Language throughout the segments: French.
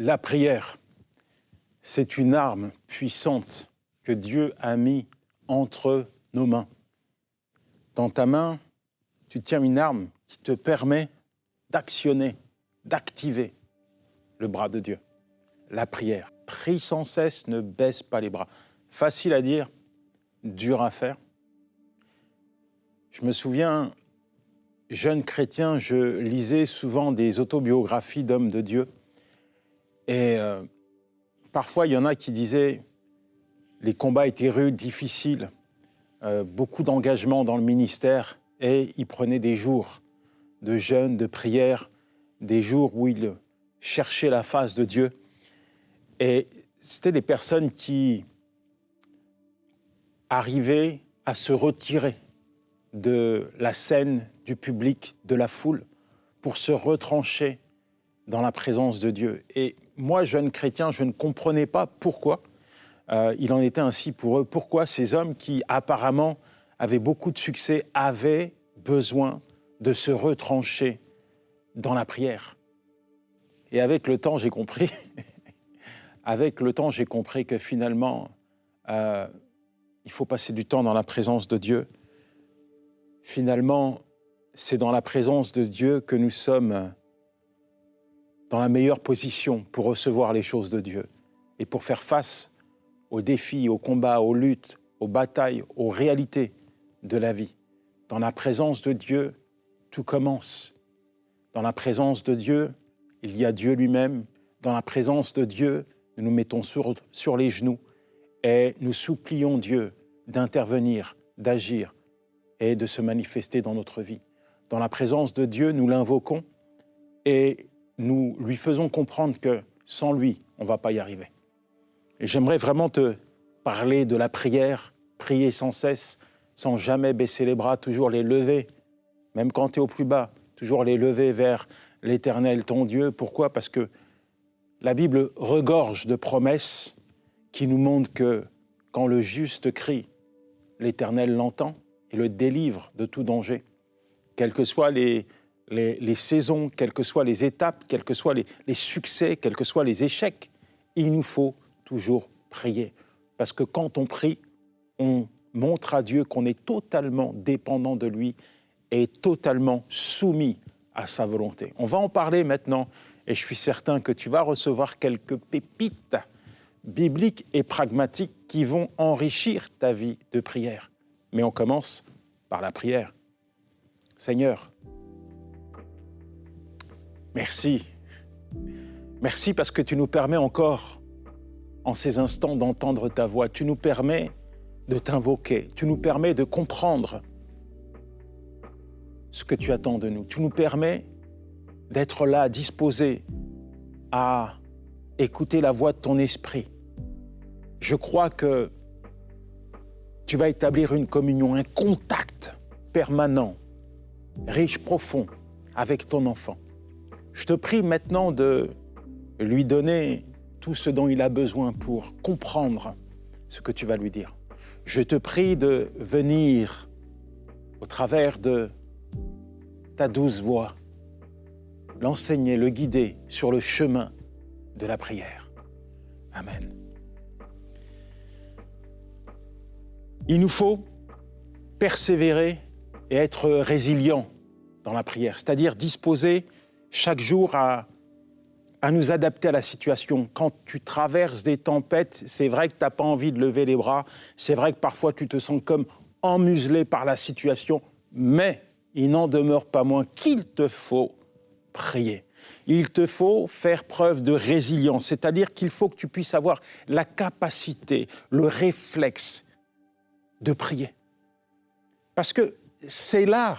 La prière, c'est une arme puissante que Dieu a mis entre nos mains. Dans ta main, tu tiens une arme qui te permet d'actionner, d'activer le bras de Dieu. La prière. Prie sans cesse, ne baisse pas les bras. Facile à dire, dur à faire. Je me souviens, jeune chrétien, je lisais souvent des autobiographies d'hommes de Dieu. Et parfois, il y en a qui disaient les combats étaient rudes, difficiles, beaucoup d'engagement dans le ministère, et ils prenaient des jours de jeûne, de prière, des jours où ils cherchaient la face de Dieu. Et c'était des personnes qui arrivaient à se retirer de la scène, du public, de la foule, pour se retrancher dans la présence de Dieu. Et moi, jeune chrétien, je ne comprenais pas pourquoi il en était ainsi pour eux. Pourquoi ces hommes qui, apparemment, avaient beaucoup de succès, avaient besoin de se retrancher dans la prière. Et avec le temps, j'ai compris, que finalement, il faut passer du temps dans la présence de Dieu. Finalement, c'est dans la présence de Dieu que nous sommes dans la meilleure position pour recevoir les choses de Dieu et pour faire face aux défis, aux combats, aux luttes, aux batailles, aux réalités de la vie. Dans la présence de Dieu, tout commence. Dans la présence de Dieu, il y a Dieu lui-même. Dans la présence de Dieu, nous nous mettons sur les genoux et nous supplions Dieu d'intervenir, d'agir et de se manifester dans notre vie. Dans la présence de Dieu, nous l'invoquons et nous lui faisons comprendre que sans lui, on ne va pas y arriver. Et j'aimerais vraiment te parler de la prière, prier sans cesse, sans jamais baisser les bras, toujours les lever, même quand tu es au plus bas, toujours les lever vers l'Éternel, ton Dieu. Pourquoi? Parce que la Bible regorge de promesses qui nous montrent que quand le juste crie, l'Éternel l'entend et le délivre de tout danger. Quelles que soient les saisons, quelles que soient les étapes, quels que soient les succès, quels que soient les échecs, il nous faut toujours prier. Parce que quand on prie, on montre à Dieu qu'on est totalement dépendant de lui et totalement soumis à sa volonté. On va en parler maintenant et je suis certain que tu vas recevoir quelques pépites bibliques et pragmatiques qui vont enrichir ta vie de prière. Mais on commence par la prière. Seigneur, merci. Merci parce que tu nous permets encore, en ces instants, d'entendre ta voix. Tu nous permets de t'invoquer. Tu nous permets de comprendre ce que tu attends de nous. Tu nous permets d'être là, disposés à écouter la voix de ton esprit. Je crois que tu vas établir une communion, un contact permanent, riche, profond, avec ton enfant. Je te prie maintenant de lui donner tout ce dont il a besoin pour comprendre ce que tu vas lui dire. Je te prie de venir au travers de ta douce voix, l'enseigner, le guider sur le chemin de la prière. Amen. Il nous faut persévérer et être résilient dans la prière, c'est-à-dire disposer chaque jour à nous adapter à la situation. Quand tu traverses des tempêtes, c'est vrai que tu n'as pas envie de lever les bras, c'est vrai que parfois tu te sens comme emmuselé par la situation, mais il n'en demeure pas moins qu'il te faut prier. Il te faut faire preuve de résilience, c'est-à-dire qu'il faut que tu puisses avoir la capacité, le réflexe de prier. Parce que c'est là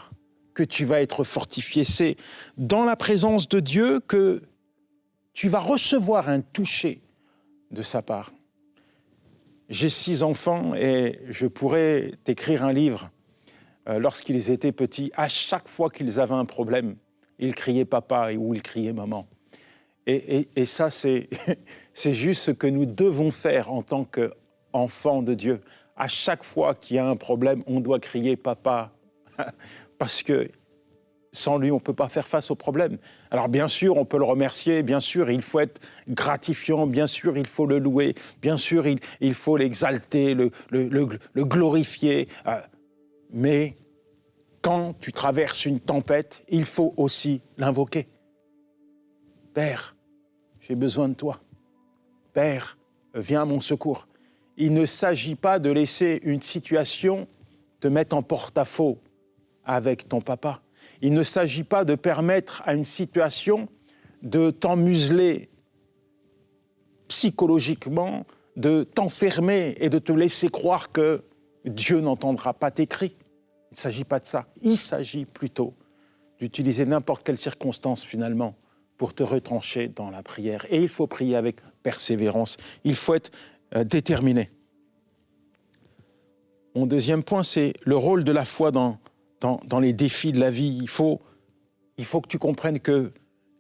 que tu vas être fortifié, c'est dans la présence de Dieu que tu vas recevoir un toucher de sa part. J'ai 6 enfants et je pourrais t'écrire un livre. Lorsqu'ils étaient petits, à chaque fois qu'ils avaient un problème, ils criaient papa ou ils criaient maman. Et ça, c'est juste ce que nous devons faire en tant qu'enfants de Dieu. À chaque fois qu'il y a un problème, on doit crier papa, parce que sans lui, on ne peut pas faire face aux problèmes. Alors bien sûr, on peut le remercier, bien sûr, il faut être gratifiant, bien sûr, il faut le louer, bien sûr, il faut l'exalter, le glorifier. Mais quand tu traverses une tempête, il faut aussi l'invoquer. Père, j'ai besoin de toi. Père, viens à mon secours. Il ne s'agit pas de laisser une situation te mettre en porte-à-faux avec ton papa. Il ne s'agit pas de permettre à une situation de t'emmuseler psychologiquement, de t'enfermer et de te laisser croire que Dieu n'entendra pas tes cris. Il ne s'agit pas de ça. Il s'agit plutôt d'utiliser n'importe quelle circonstance finalement pour te retrancher dans la prière. Et il faut prier avec persévérance. Il faut être déterminé. Mon deuxième point, c'est le rôle de la foi dans les défis de la vie. Il faut que tu comprennes que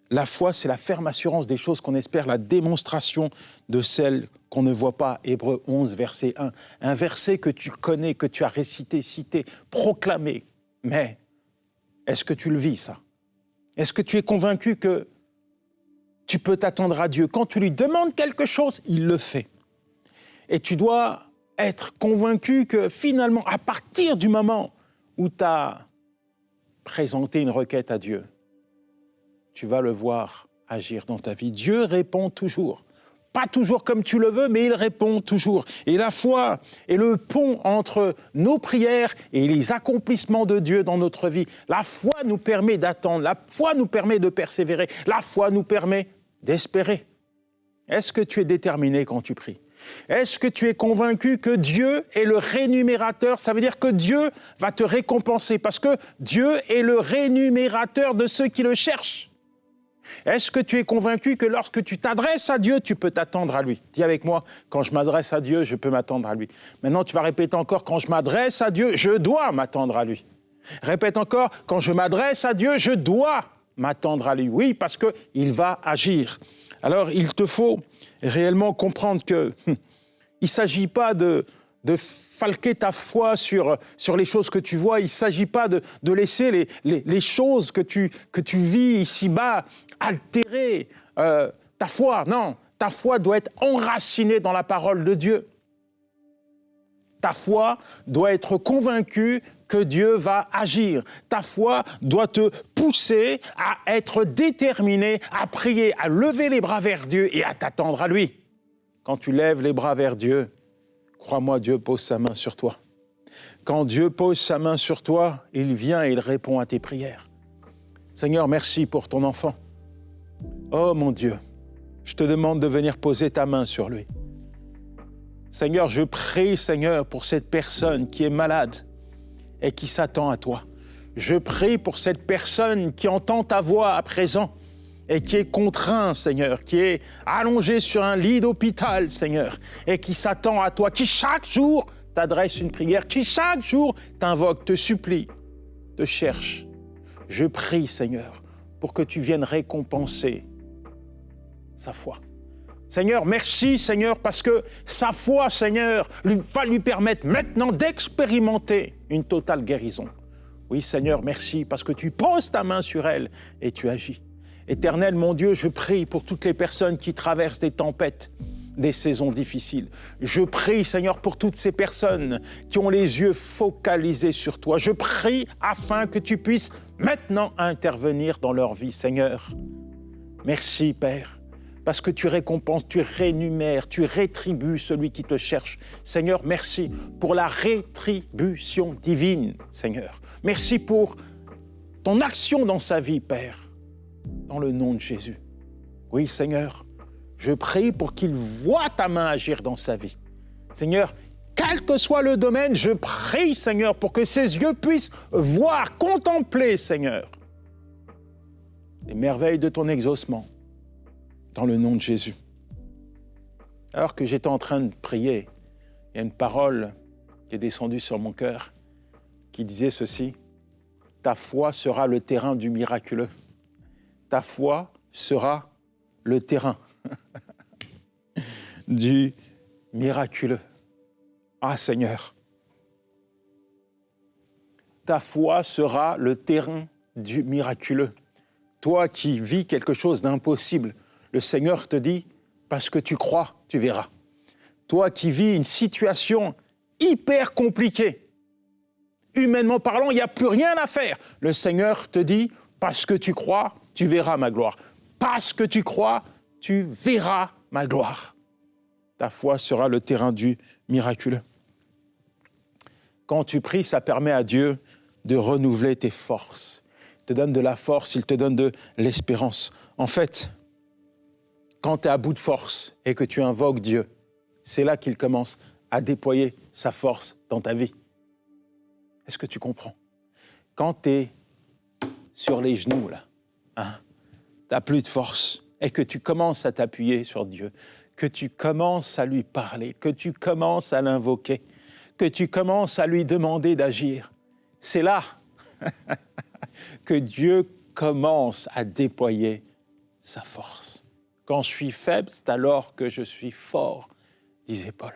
la foi, c'est la ferme assurance des choses qu'on espère, la démonstration de celles qu'on ne voit pas. Hébreux 11, verset 1. Un verset que tu connais, que tu as récité, cité, proclamé. Mais est-ce que tu le vis, ça? Est-ce que tu es convaincu que tu peux t'attendre à Dieu? Quand tu lui demandes quelque chose, il le fait. Et tu dois être convaincu que finalement, à partir du moment où tu as présenté une requête à Dieu, tu vas le voir agir dans ta vie. Dieu répond toujours. Pas toujours comme tu le veux, mais il répond toujours. Et la foi est le pont entre nos prières et les accomplissements de Dieu dans notre vie. La foi nous permet d'attendre, la foi nous permet de persévérer, la foi nous permet d'espérer. Est-ce que tu es déterminé quand tu pries? Est-ce que tu es convaincu que Dieu est le rémunérateur? Ça veut dire que Dieu va te récompenser parce que Dieu est le rémunérateur de ceux qui le cherchent. Est-ce que tu es convaincu que lorsque tu t'adresses à Dieu, tu peux t'attendre à lui? Dis avec moi, quand je m'adresse à Dieu, je peux m'attendre à lui. Maintenant, tu vas répéter encore, quand je m'adresse à Dieu, je dois m'attendre à lui. Répète encore, quand je m'adresse à Dieu, je dois m'attendre à lui. Oui, parce qu'il va agir. Alors, il te faut réellement comprendre qu'il ne s'agit pas de falquer ta foi sur les choses que tu vois. Il ne s'agit pas de laisser les choses que tu vis ici-bas altérer ta foi. Non, ta foi doit être enracinée dans la parole de Dieu. Ta foi doit être convaincue que Dieu va agir. Ta foi doit te pousser à être déterminé, à prier, à lever les bras vers Dieu et à t'attendre à lui. Quand tu lèves les bras vers Dieu, crois-moi, Dieu pose sa main sur toi. Quand Dieu pose sa main sur toi, il vient et il répond à tes prières. Seigneur, merci pour ton enfant. Oh mon Dieu, je te demande de venir poser ta main sur lui. Seigneur, je prie, Seigneur, pour cette personne qui est malade et qui s'attend à toi. Je prie pour cette personne qui entend ta voix à présent et qui est contraint, Seigneur, qui est allongé sur un lit d'hôpital, Seigneur, et qui s'attend à toi, qui chaque jour t'adresse une prière, qui chaque jour t'invoque, te supplie, te cherche. Je prie, Seigneur, pour que tu viennes récompenser sa foi. Seigneur, merci, Seigneur, parce que sa foi, Seigneur, va lui permettre maintenant d'expérimenter une totale guérison. Oui, Seigneur, merci, parce que tu poses ta main sur elle et tu agis. Éternel, mon Dieu, je prie pour toutes les personnes qui traversent des tempêtes, des saisons difficiles. Je prie, Seigneur, pour toutes ces personnes qui ont les yeux focalisés sur toi. Je prie afin que tu puisses maintenant intervenir dans leur vie, Seigneur. Merci, Père. Parce que tu récompenses, tu rémunères, tu rétribues celui qui te cherche. Seigneur, merci pour la rétribution divine, Seigneur. Merci pour ton action dans sa vie, Père, dans le nom de Jésus. Oui, Seigneur, je prie pour qu'il voie ta main agir dans sa vie. Seigneur, quel que soit le domaine, je prie, Seigneur, pour que ses yeux puissent voir, contempler, Seigneur, les merveilles de ton exaucement. Dans le nom de Jésus. Alors que j'étais en train de prier, il y a une parole qui est descendue sur mon cœur qui disait ceci: ta foi sera le terrain du miraculeux. Ta foi sera le terrain du miraculeux. Ah Seigneur, ta foi sera le terrain du miraculeux, toi qui vis quelque chose d'impossible, le Seigneur te dit, parce que tu crois, tu verras. Toi qui vis une situation hyper compliquée, humainement parlant, il n'y a plus rien à faire. Le Seigneur te dit, parce que tu crois, tu verras ma gloire. Parce que tu crois, tu verras ma gloire. Ta foi sera le terrain du miraculeux. Quand tu pries, ça permet à Dieu de renouveler tes forces. Il te donne de la force, il te donne de l'espérance. En fait, quand tu es à bout de force et que tu invoques Dieu, c'est là qu'il commence à déployer sa force dans ta vie. Est-ce que tu comprends? Quand tu es sur les genoux, là, tu n'as plus de force et que tu commences à t'appuyer sur Dieu, que tu commences à lui parler, que tu commences à l'invoquer, que tu commences à lui demander d'agir, c'est là que Dieu commence à déployer sa force. Quand je suis faible, c'est alors que je suis fort, disait Paul.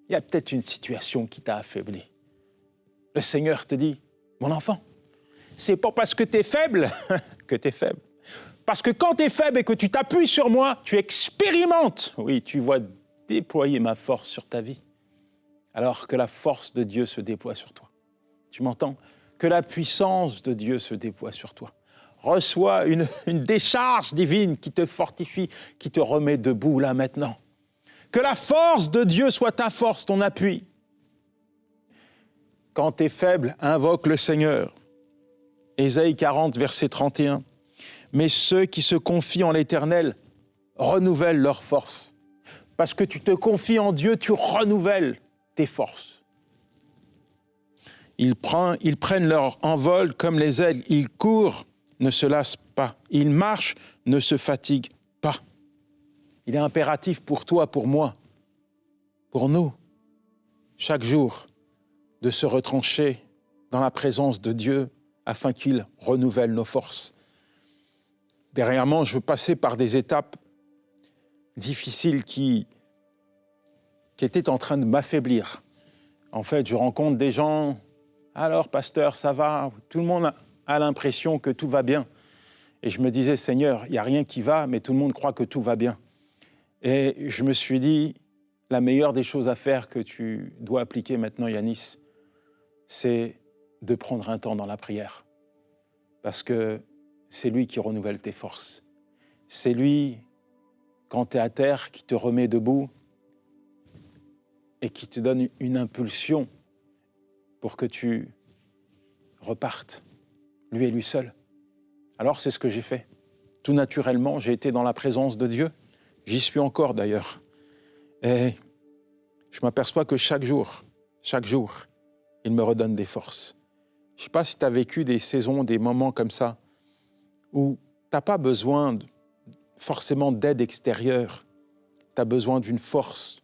Il y a peut-être une situation qui t'a affaibli. Le Seigneur te dit, mon enfant, c'est pas parce que tu es faible que tu es faible. Parce que quand tu es faible et que tu t'appuies sur moi, tu expérimentes. Oui, tu vois déployer ma force sur ta vie. Alors que la force de Dieu se déploie sur toi. Tu m'entends? Que la puissance de Dieu se déploie sur toi. Reçois une décharge divine qui te fortifie, qui te remet debout là maintenant. Que la force de Dieu soit ta force, ton appui. Quand tu es faible, invoque le Seigneur. Ésaïe 40, verset 31. Mais ceux qui se confient en l'Éternel renouvellent leur force. Parce que tu te confies en Dieu, tu renouvelles tes forces. Ils prennent leur envol comme les aigles. Ils courent, ne se lassent pas. Ils marchent, ne se fatiguent pas. Il est impératif pour toi, pour moi, pour nous, chaque jour, de se retrancher dans la présence de Dieu afin qu'il renouvelle nos forces. Dernièrement, je veux passer par des étapes difficiles qui étaient en train de m'affaiblir. En fait, je rencontre des gens, alors pasteur, ça va? Tout le monde a l'impression que tout va bien. Et je me disais, Seigneur, il n'y a rien qui va, mais tout le monde croit que tout va bien. Et je me suis dit, la meilleure des choses à faire que tu dois appliquer maintenant, Yanis, c'est de prendre un temps dans la prière. Parce que c'est lui qui renouvelle tes forces. C'est lui, quand tu es à terre, qui te remet debout et qui te donne une impulsion pour que tu repartes, lui et lui seul. Alors c'est ce que j'ai fait. Tout naturellement, j'ai été dans la présence de Dieu. J'y suis encore d'ailleurs. Et je m'aperçois que chaque jour, il me redonne des forces. Je ne sais pas si tu as vécu des saisons, des moments comme ça, où tu n'as pas besoin forcément d'aide extérieure. Tu as besoin d'une force.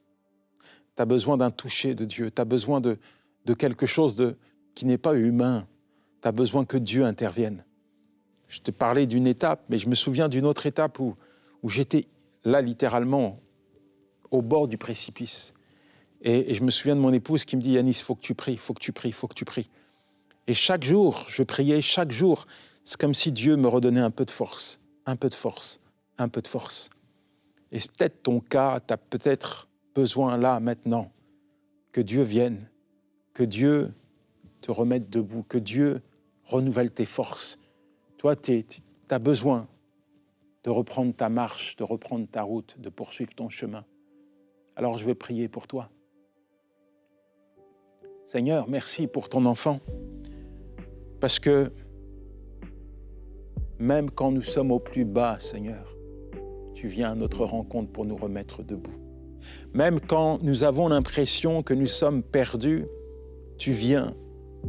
Tu as besoin d'un toucher de Dieu. Tu as besoin de quelque chose qui n'est pas humain. Tu as besoin que Dieu intervienne. Je te parlais d'une étape, mais je me souviens d'une autre étape où j'étais là littéralement au bord du précipice. Et je me souviens de mon épouse qui me dit « Yanis, il faut que tu pries, il faut que tu pries, il faut que tu pries ». Et chaque jour, je priais, chaque jour, c'est comme si Dieu me redonnait un peu de force, un peu de force, un peu de force. Et c'est peut-être ton cas, tu as peut-être besoin là, maintenant, que Dieu vienne, que Dieu te remette debout, que Dieu renouvelle tes forces. Toi, tu as besoin de reprendre ta marche, de reprendre ta route, de poursuivre ton chemin. Alors je vais prier pour toi. Seigneur, merci pour ton enfant, parce que même quand nous sommes au plus bas, Seigneur, tu viens à notre rencontre pour nous remettre debout. Même quand nous avons l'impression que nous sommes perdus, tu viens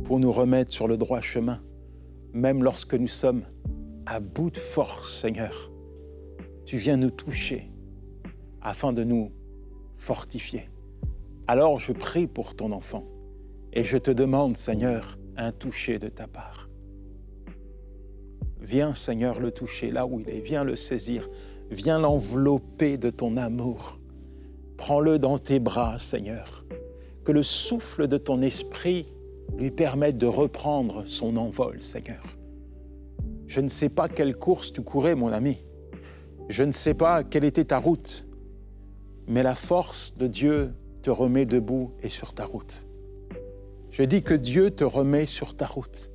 pour nous remettre sur le droit chemin. Même lorsque nous sommes à bout de force, Seigneur, tu viens nous toucher afin de nous fortifier. Alors je prie pour ton enfant et je te demande, Seigneur, un toucher de ta part. Viens, Seigneur, le toucher là où il est. Viens le saisir. Viens l'envelopper de ton amour. Prends-le dans tes bras, Seigneur. Que le souffle de ton esprit lui permette de reprendre son envol, Seigneur. Je ne sais pas quelle course tu courais, mon ami. Je ne sais pas quelle était ta route. Mais la force de Dieu te remet debout et sur ta route. Je dis que Dieu te remet sur ta route.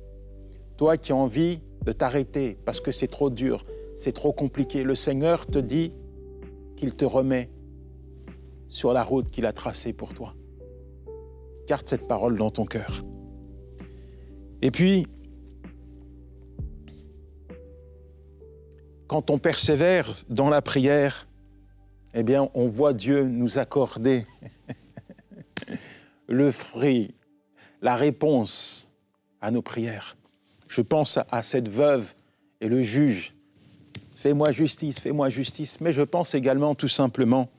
Toi qui as envie de t'arrêter parce que c'est trop dur, c'est trop compliqué, le Seigneur te dit qu'il te remet sur la route qu'il a tracée pour toi. Garde cette parole dans ton cœur. Et puis, quand on persévère dans la prière, eh bien, on voit Dieu nous accorder le fruit, la réponse à nos prières. Je pense à cette veuve et le juge. Fais-moi justice. Mais je pense également tout simplement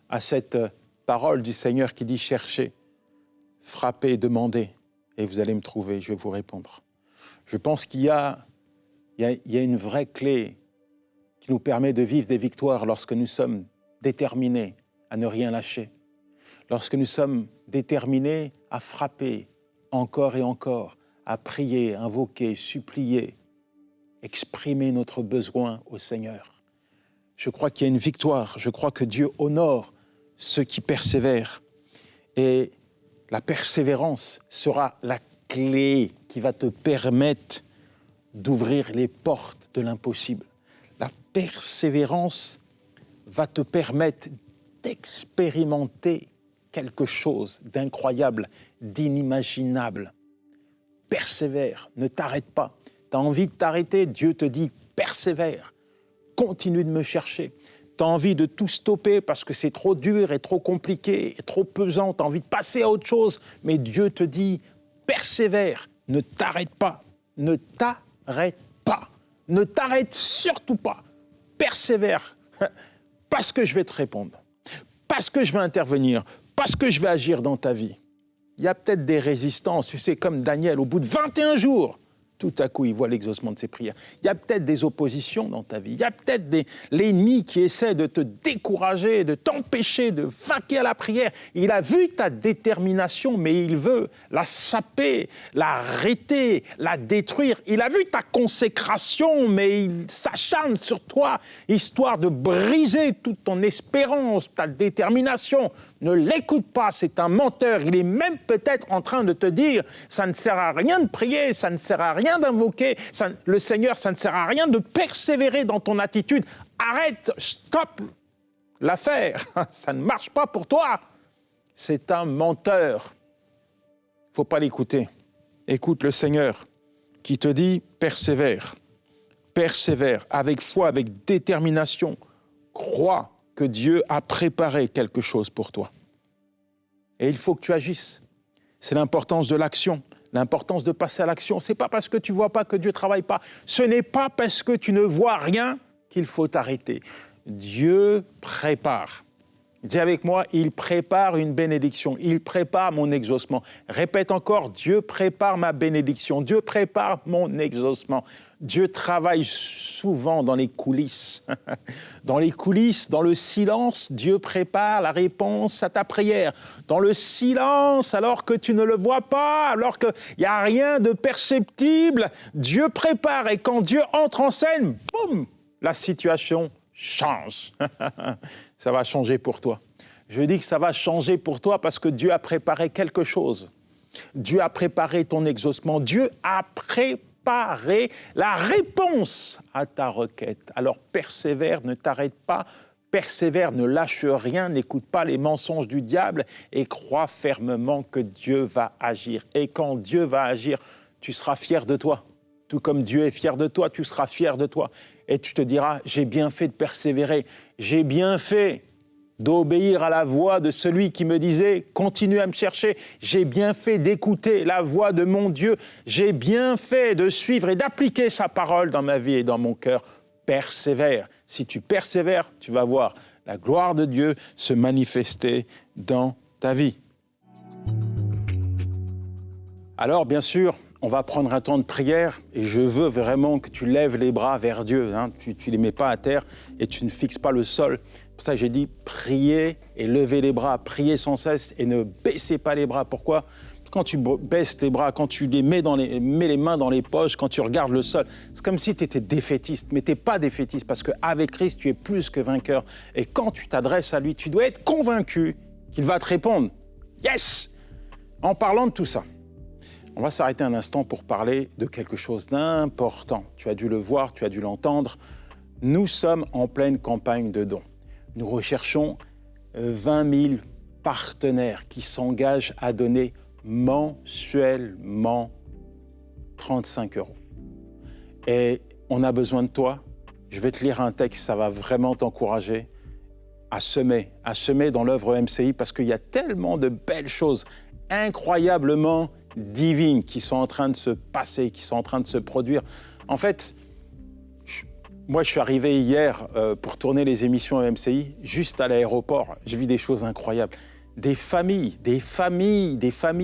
à cette parole du Seigneur qui dit « Cherchez, frappez, demandez, et vous allez me trouver, je vais vous répondre ». Je pense qu'il y a une vraie clé qui nous permet de vivre des victoires lorsque nous sommes déterminés à ne rien lâcher, lorsque nous sommes déterminés à frapper encore et encore, à prier, invoquer, supplier, exprimer notre besoin au Seigneur. Je crois qu'il y a une victoire, je crois que Dieu honore ceux qui persévèrent. Et la persévérance sera la clé qui va te permettre d'ouvrir les portes de l'impossible. La persévérance va te permettre d'expérimenter quelque chose d'incroyable, d'inimaginable. Persévère, ne t'arrête pas. Tu as envie de t'arrêter, Dieu te dit persévère, continue de me chercher. Tu as envie de tout stopper parce que c'est trop dur et trop compliqué et trop pesant, tu as envie de passer à autre chose, mais Dieu te dit persévère, ne t'arrête pas, ne t'arrête pas, ne t'arrête surtout pas, persévère, parce que je vais te répondre, parce que je vais intervenir, parce que je vais agir dans ta vie. Il y a peut-être des résistances, tu sais, comme Daniel, au bout de 21 jours, tout à coup, il voit l'exaucement de ses prières. Il y a peut-être des oppositions dans ta vie. Il y a peut-être l'ennemi qui essaie de te décourager, de t'empêcher de vaquer à la prière. Il a vu ta détermination, mais il veut la saper, l'arrêter, la détruire. Il a vu ta consécration, mais il s'acharne sur toi, histoire de briser toute ton espérance, ta détermination. Ne l'écoute pas, c'est un menteur. Il est même peut-être en train de te dire « ça ne sert à rien de prier, ça ne sert à rien d'invoquer, le Seigneur, ça ne sert à rien de persévérer dans ton attitude. Arrête, stop l'affaire, ça ne marche pas pour toi. » C'est un menteur. Il ne faut pas l'écouter. Écoute le Seigneur qui te dit « persévère, persévère, avec foi, avec détermination, crois que Dieu a préparé quelque chose pour toi. » Et il faut que tu agisses. C'est l'importance de l'action, l'importance de passer à l'action. Ce n'est pas parce que tu ne vois pas que Dieu ne travaille pas. Ce n'est pas parce que tu ne vois rien qu'il faut t'arrêter. Dieu prépare. Dis avec moi, il prépare une bénédiction, il prépare mon exaucement. Répète encore, Dieu prépare ma bénédiction, Dieu prépare mon exaucement. Dieu travaille souvent dans les coulisses. Dans les coulisses, dans le silence, Dieu prépare la réponse à ta prière. Dans le silence, alors que tu ne le vois pas, alors qu'il n'y a rien de perceptible, Dieu prépare. Et quand Dieu entre en scène, boum, la situation change. Ça va changer pour toi. Je dis que ça va changer pour toi parce que Dieu a préparé quelque chose. Dieu a préparé ton exaucement. Dieu a préparé la réponse à ta requête. Alors persévère, ne t'arrête pas. Persévère, ne lâche rien, n'écoute pas les mensonges du diable et crois fermement que Dieu va agir. Et quand Dieu va agir, tu seras fier de toi. Tout comme Dieu est fier de toi, tu seras fier de toi. Et tu te diras, j'ai bien fait de persévérer, j'ai bien fait d'obéir à la voix de celui qui me disait, continue à me chercher, j'ai bien fait d'écouter la voix de mon Dieu, j'ai bien fait de suivre et d'appliquer sa parole dans ma vie et dans mon cœur. Persévère. Si tu persévères, tu vas voir la gloire de Dieu se manifester dans ta vie. Alors, bien sûr, on va prendre un temps de prière et je veux vraiment que tu lèves les bras vers Dieu. Hein. Tu ne les mets pas à terre et tu ne fixes pas le sol. Pour ça, j'ai dit prier et lever les bras, prier sans cesse et ne baissez pas les bras. Pourquoi ? quand tu baisses les bras, quand tu mets les mains dans les poches, quand tu regardes le sol, c'est comme si tu étais défaitiste. Mais tu n'es pas défaitiste parce qu'avec Christ, tu es plus que vainqueur. Et quand tu t'adresses à lui, tu dois être convaincu qu'il va te répondre. Yes! En parlant de tout ça, on va s'arrêter un instant pour parler de quelque chose d'important. Tu as dû le voir, tu as dû l'entendre. Nous sommes en pleine campagne de dons. Nous recherchons 20 000 partenaires qui s'engagent à donner mensuellement 35 €. Et on a besoin de toi. Je vais te lire un texte, ça va vraiment t'encourager à semer dans l'œuvre MCI parce qu'il y a tellement de belles choses incroyablement divines qui sont en train de se passer, qui sont en train de se produire. En fait, moi, je suis arrivé hier pour tourner les émissions MCI, juste à l'aéroport. J'ai vu des choses incroyables. Des familles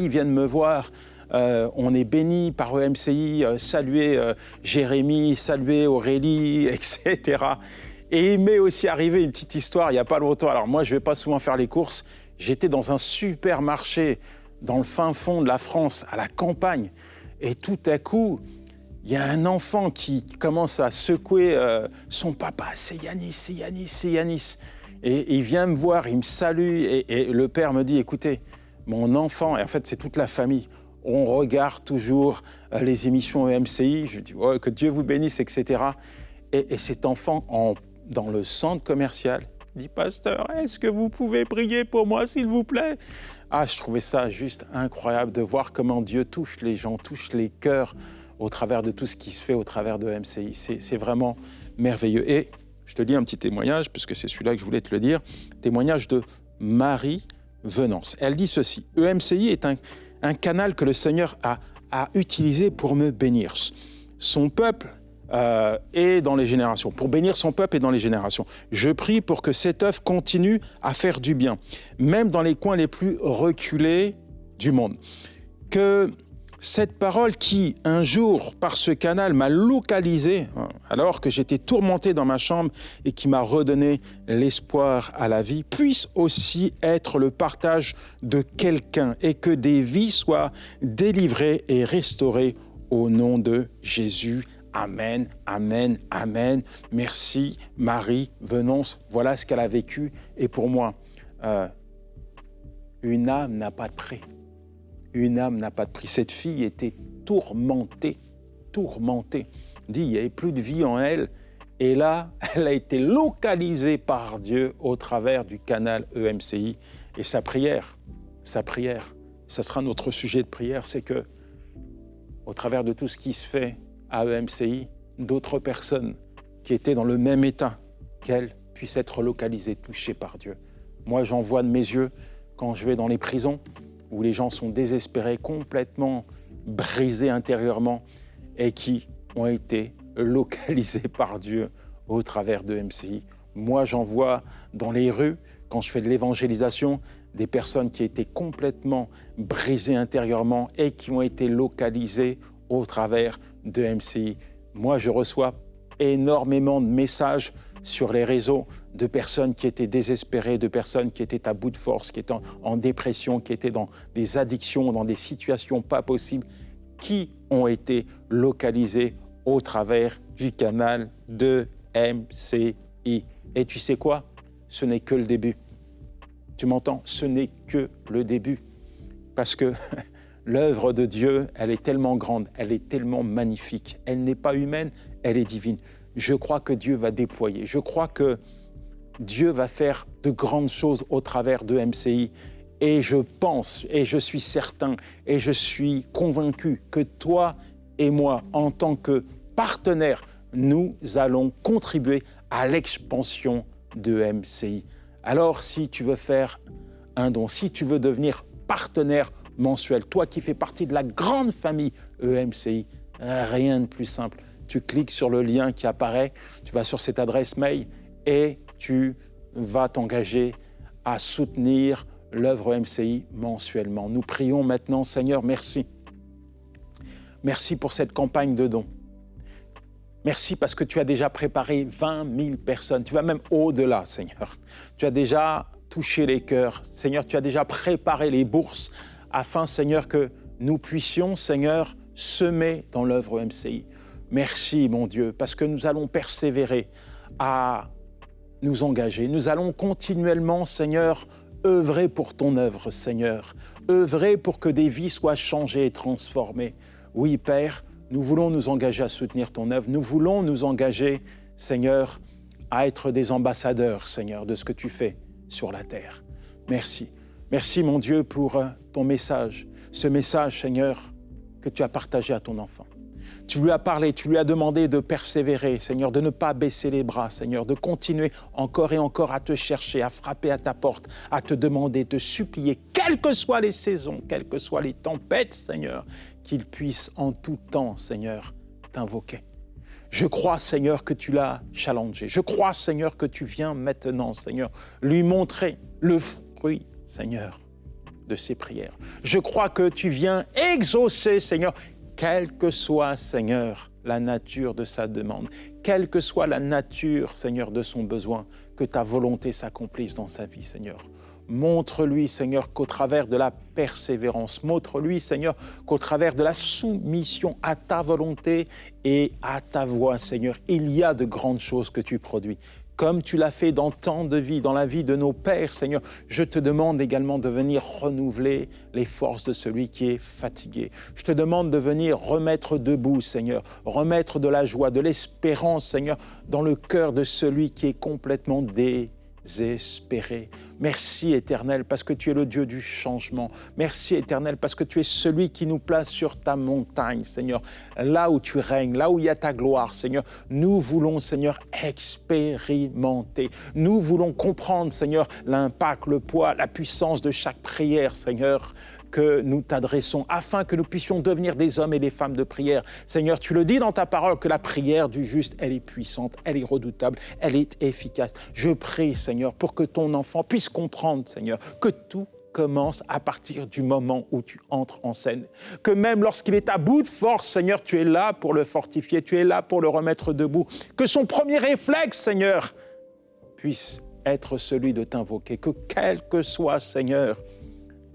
viennent me voir. On est bénis par EMCI, saluer Jérémy, saluer Aurélie, etc. Et il m'est aussi arrivé une petite histoire il n'y a pas longtemps. Alors moi, je ne vais pas souvent faire les courses. J'étais dans un supermarché dans le fin fond de la France, à la campagne. Et tout à coup, il y a un enfant qui commence à secouer son papa. « C'est Yanis, c'est Yanis, c'est Yanis ». Et il vient me voir, il me salue. Et le père me dit « Écoutez, mon enfant, et en fait c'est toute la famille, on regarde toujours les émissions EMCI. » Je dis oh, « Que Dieu vous bénisse, etc. » Et cet enfant, dans le centre commercial, dit « Pasteur, est-ce que vous pouvez prier pour moi, s'il vous plaît ?» Ah, je trouvais ça juste incroyable de voir comment Dieu touche les gens, touche les cœurs au travers de tout ce qui se fait au travers de EMCI. C'est vraiment merveilleux. Et je te lis un petit témoignage, puisque c'est celui-là que je voulais te le dire. Témoignage de Marie Venance. Elle dit ceci. « EMCI est un canal que le Seigneur a utilisé pour me bénir. Son peuple et dans les générations, pour bénir son peuple et dans les générations. Je prie pour que cette œuvre continue à faire du bien, même dans les coins les plus reculés du monde. Que cette parole qui, un jour, par ce canal, m'a localisé, alors que j'étais tourmenté dans ma chambre et qui m'a redonné l'espoir à la vie, puisse aussi être le partage de quelqu'un et que des vies soient délivrées et restaurées au nom de Jésus. Amen, amen, amen. Merci Marie Venance. Voilà ce qu'elle a vécu. Et pour moi, une âme n'a pas de prix. Une âme n'a pas de prix. Cette fille était tourmentée. Dit, il n'y avait plus de vie en elle. Et là, elle a été localisée par Dieu au travers du canal EMCI. Et sa prière, ça sera notre sujet de prière, c'est que, au travers de tout ce qui se fait à EMCI, d'autres personnes qui étaient dans le même état qu'elle puissent être localisées, touchées par Dieu. Moi, j'en vois de mes yeux quand je vais dans les prisons où les gens sont désespérés, complètement brisés intérieurement et qui ont été localisés par Dieu au travers de EMCI. Moi, j'en vois dans les rues, quand je fais de l'évangélisation, des personnes qui étaient complètement brisées intérieurement et qui ont été localisées au travers de MCI. Moi, je reçois énormément de messages sur les réseaux de personnes qui étaient désespérées, de personnes qui étaient à bout de force, qui étaient en dépression, qui étaient dans des addictions, dans des situations pas possibles, qui ont été localisées au travers du canal de MCI. Et tu sais quoi? Ce n'est que le début. Tu m'entends? Ce n'est que le début. Parce que l'œuvre de Dieu, elle est tellement grande, elle est tellement magnifique. Elle n'est pas humaine, elle est divine. Je crois que Dieu va déployer. Je crois que Dieu va faire de grandes choses au travers de MCI. Et je pense, et je suis certain, et je suis convaincu que toi et moi, en tant que partenaires, nous allons contribuer à l'expansion de MCI. Alors, si tu veux faire un don, si tu veux devenir partenaire mensuel, toi qui fais partie de la grande famille EMCI, rien de plus simple. Tu cliques sur le lien qui apparaît, tu vas sur cette adresse mail et tu vas t'engager à soutenir l'œuvre MCI mensuellement. Nous prions maintenant, Seigneur, merci. Merci pour cette campagne de dons. Merci parce que tu as déjà préparé 20 000 personnes. Tu vas même au-delà, Seigneur. Tu as déjà touché les cœurs. Seigneur, tu as déjà préparé les bourses afin, Seigneur, que nous puissions, Seigneur, semer dans l'œuvre MCI. Merci, mon Dieu, parce que nous allons persévérer à nous engager. Nous allons continuellement, Seigneur, œuvrer pour ton œuvre, Seigneur. Œuvrer pour que des vies soient changées et transformées. Oui, Père, nous voulons nous engager à soutenir ton œuvre. Nous voulons nous engager, Seigneur, à être des ambassadeurs, Seigneur, de ce que tu fais sur la terre. Merci. Merci, mon Dieu, pour ton message. Ce message, Seigneur, que tu as partagé à ton enfant. Tu lui as parlé, tu lui as demandé de persévérer, Seigneur, de ne pas baisser les bras, Seigneur, de continuer encore et encore à te chercher, à frapper à ta porte, à te demander, te supplier, quelles que soient les saisons, quelles que soient les tempêtes, Seigneur, qu'il puisse en tout temps, Seigneur, t'invoquer. Je crois, Seigneur, que tu l'as challengé. Je crois, Seigneur, que tu viens maintenant, Seigneur, lui montrer le fruit, Seigneur, de ses prières. Je crois que tu viens exaucer, Seigneur, quelle que soit, Seigneur, la nature de sa demande, quelle que soit la nature, Seigneur, de son besoin, que ta volonté s'accomplisse dans sa vie, Seigneur. Montre-lui, Seigneur, qu'au travers de la persévérance, montre-lui, Seigneur, qu'au travers de la soumission à ta volonté et à ta voix, Seigneur, il y a de grandes choses que tu produis. Comme tu l'as fait dans tant de vies, dans la vie de nos pères, Seigneur, je te demande également de venir renouveler les forces de celui qui est fatigué. Je te demande de venir remettre debout, Seigneur, remettre de la joie, de l'espérance, Seigneur, dans le cœur de celui qui est complètement désespéré. Merci, Éternel, parce que tu es le Dieu du changement. Merci, Éternel, parce que tu es celui qui nous place sur ta montagne, Seigneur, là où tu règnes, là où il y a ta gloire, Seigneur. Nous voulons, Seigneur, expérimenter. Nous voulons comprendre, Seigneur, l'impact, le poids, la puissance de chaque prière, Seigneur, que nous t'adressons, afin que nous puissions devenir des hommes et des femmes de prière. Seigneur, tu le dis dans ta parole que la prière du juste, elle est puissante, elle est redoutable, elle est efficace. Je prie, Seigneur, pour que ton enfant puisse comprendre, Seigneur, que tout commence à partir du moment où tu entres en scène. Que même lorsqu'il est à bout de force, Seigneur, tu es là pour le fortifier, tu es là pour le remettre debout. Que son premier réflexe, Seigneur, puisse être celui de t'invoquer. Que quel que soit, Seigneur,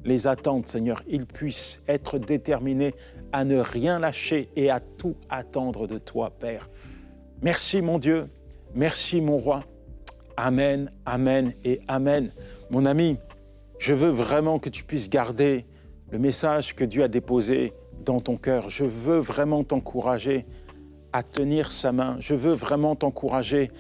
les attentes, Seigneur, il puisse être déterminé à ne rien lâcher et à tout attendre de toi, Père. Merci, mon Dieu. Merci, mon Roi. Amen, amen et amen. Mon ami, je veux vraiment que tu puisses garder le message que Dieu a déposé dans ton cœur. Je veux vraiment t'encourager à tenir sa main. Je veux vraiment t'encourager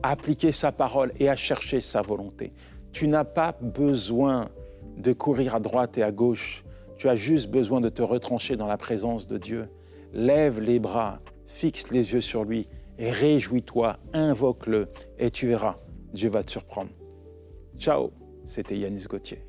à appliquer sa parole et à chercher sa volonté. Tu n'as pas besoin de courir à droite et à gauche. Tu as juste besoin de te retrancher dans la présence de Dieu. Lève les bras, fixe les yeux sur lui et réjouis-toi, invoque-le et tu verras, Dieu va te surprendre. Ciao, c'était Yanis Gauthier.